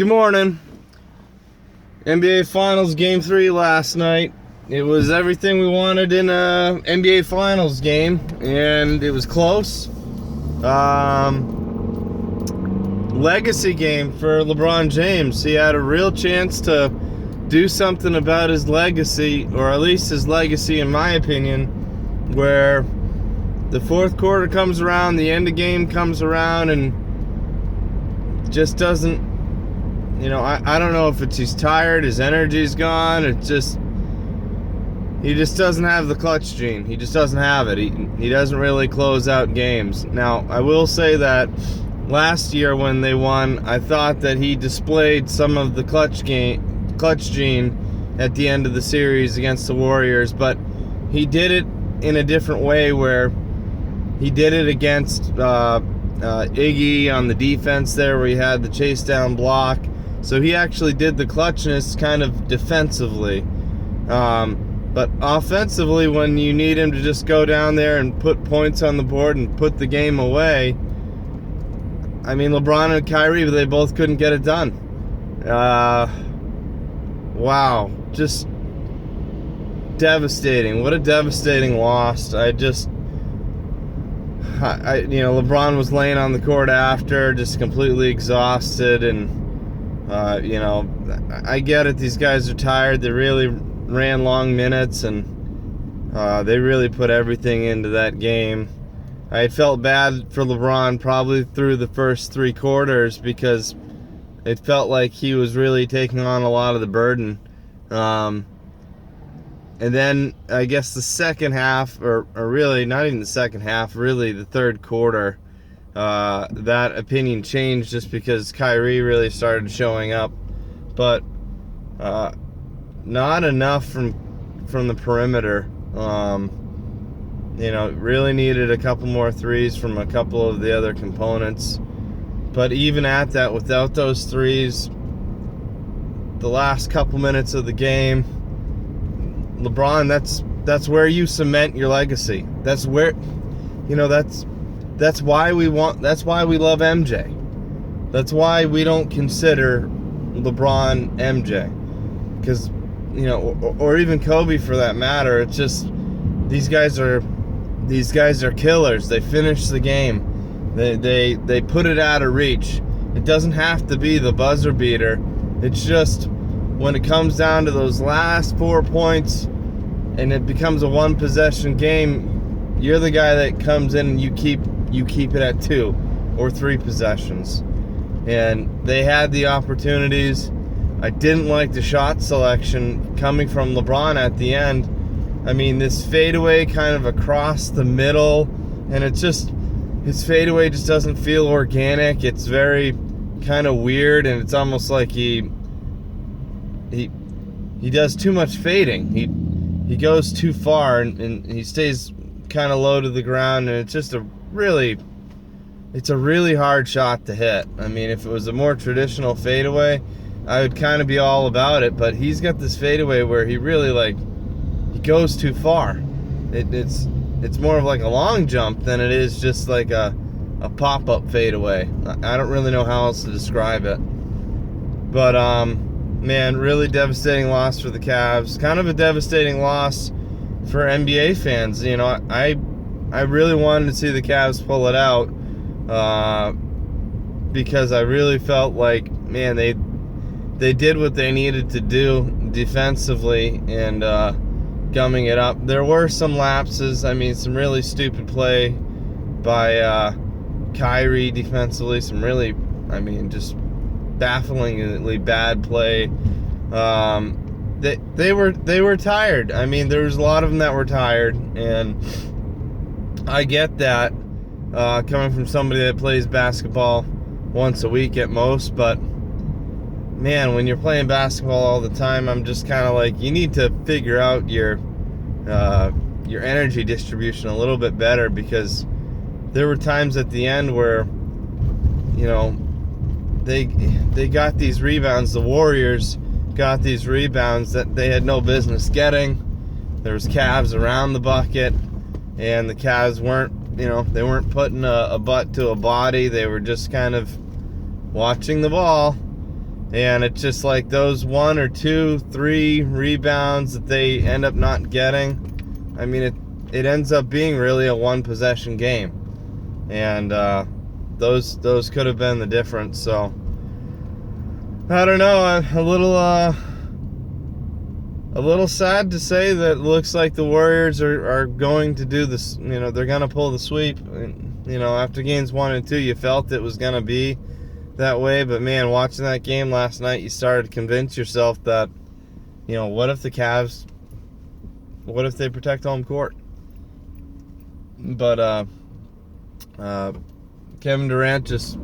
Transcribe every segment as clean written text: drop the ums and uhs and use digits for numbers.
Good morning. NBA Finals Game 3 last night. It was everything we wanted in a NBA Finals game, and it was close. Legacy game for LeBron James. He had a real chance to do something about his legacy, or at least his legacy in my opinion, where the fourth quarter comes around, the end of game comes around, and just doesn't, I don't know if it's he's tired, his energy's gone, he just doesn't have the clutch gene. He just doesn't have it. He doesn't really close out games. Now, I will say that last year when they won, I thought that he displayed some of the clutch gene at the end of the series against the Warriors, but he did it in a different way where he did it against Iggy on the defense there, where he had the chase down block. So he actually did the clutchness kind of defensively. But offensively, when you need him to just go down there and put points on the board and put the game away, I mean, LeBron and Kyrie, they both couldn't get it done. Wow. Just devastating. What a devastating loss. LeBron was laying on the court after, just completely exhausted, and I get it. These guys are tired. They really ran long minutes, and they really put everything into that game. I felt bad for LeBron probably through the first three quarters because it felt like he was really taking on a lot of the burden. And then I guess the second half, or really not even the second half, really the third quarter, that opinion changed just because Kyrie really started showing up. But not enough from the perimeter. Really needed a couple more threes from a couple of the other components. But even at that, without those threes, the last couple minutes of the game, LeBron, that's where you cement your legacy. That's where, that's why we love MJ. That's why we don't consider LeBron MJ. Because, or even Kobe for that matter. It's just these guys are killers. They finish the game. They put it out of reach. It doesn't have to be the buzzer beater. It's just when it comes down to those last 4 points and it becomes a one possession game, you're the guy that comes in and you keep it at 2 or 3 possessions. And they had the opportunities. I didn't like the shot selection coming from LeBron at the end. I mean, this fadeaway kind of across the middle, and it's just, his fadeaway just doesn't feel organic. It's very kind of weird, and it's almost like he does too much fading. He goes too far, and he stays kind of low to the ground, and it's just a really hard shot to hit. I mean, if it was a more traditional fadeaway, I would kind of be all about it, but he's got this fadeaway where he really he goes too far. It's more of like a long jump than it is just like a pop-up fadeaway. I don't really know how else to describe it. But, man, really devastating loss for the Cavs. Kind of a devastating loss for NBA fans. I really wanted to see the Cavs pull it out because I really felt like, man, they did what they needed to do defensively and gumming it up. There were some lapses. I mean, some really stupid play by Kyrie defensively. Some really, just bafflingly bad play. They were tired. I mean, there was a lot of them that were tired, and I get that coming from somebody that plays basketball once a week at most, but man, when you're playing basketball all the time, I'm just kind of like, you need to figure out your energy distribution a little bit better, because there were times at the end where, they got these rebounds. The Warriors got these rebounds that they had no business getting. There was Cavs around the bucket, and the Cavs weren't, they weren't putting a butt to a body. They were just kind of watching the ball. And it's just like those 1 or 2, 3 rebounds that they end up not getting. I mean, it ends up being really a 1-possession game. And those could have been the difference. So I don't know, a little sad to say that it looks like the Warriors are going to do this. You know, they're going to pull the sweep. You know, after games 1 and 2, you felt it was going to be that way. But man, watching that game last night, you started to convince yourself that, you know, what if the Cavs, what if they protect home court? But Kevin Durant just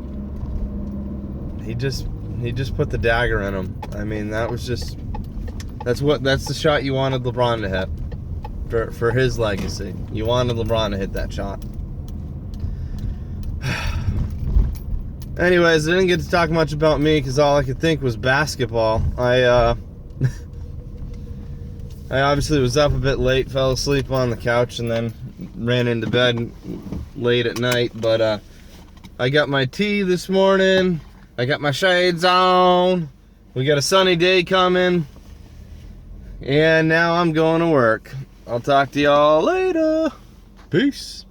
put the dagger in him. I mean, that's the shot you wanted LeBron to hit for his legacy. You wanted LeBron to hit that shot. Anyways, I didn't get to talk much about me because all I could think was basketball. I obviously was up a bit late, fell asleep on the couch, and then ran into bed late at night. But I got my tea this morning. I got my shades on. We got a sunny day coming. And now I'm going to work. I'll talk to y'all later. Peace.